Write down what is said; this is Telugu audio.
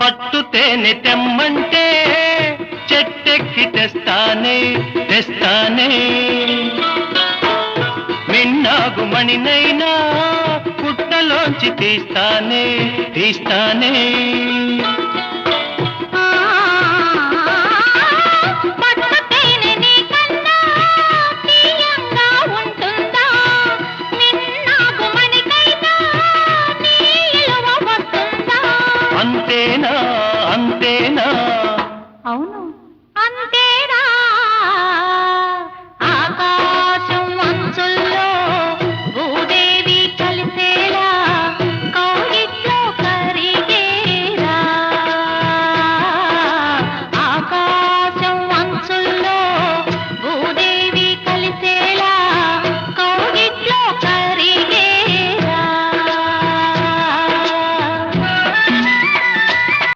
పట్టు తేనె తెమ్మంటే చెట్టెక్కి తెస్తానే తెస్తానే మిన్నాగు మణినైనా పుట్టలోంచి తీస్తానే తీస్తానే అంతేనా అంతేనా అవును అంతేనా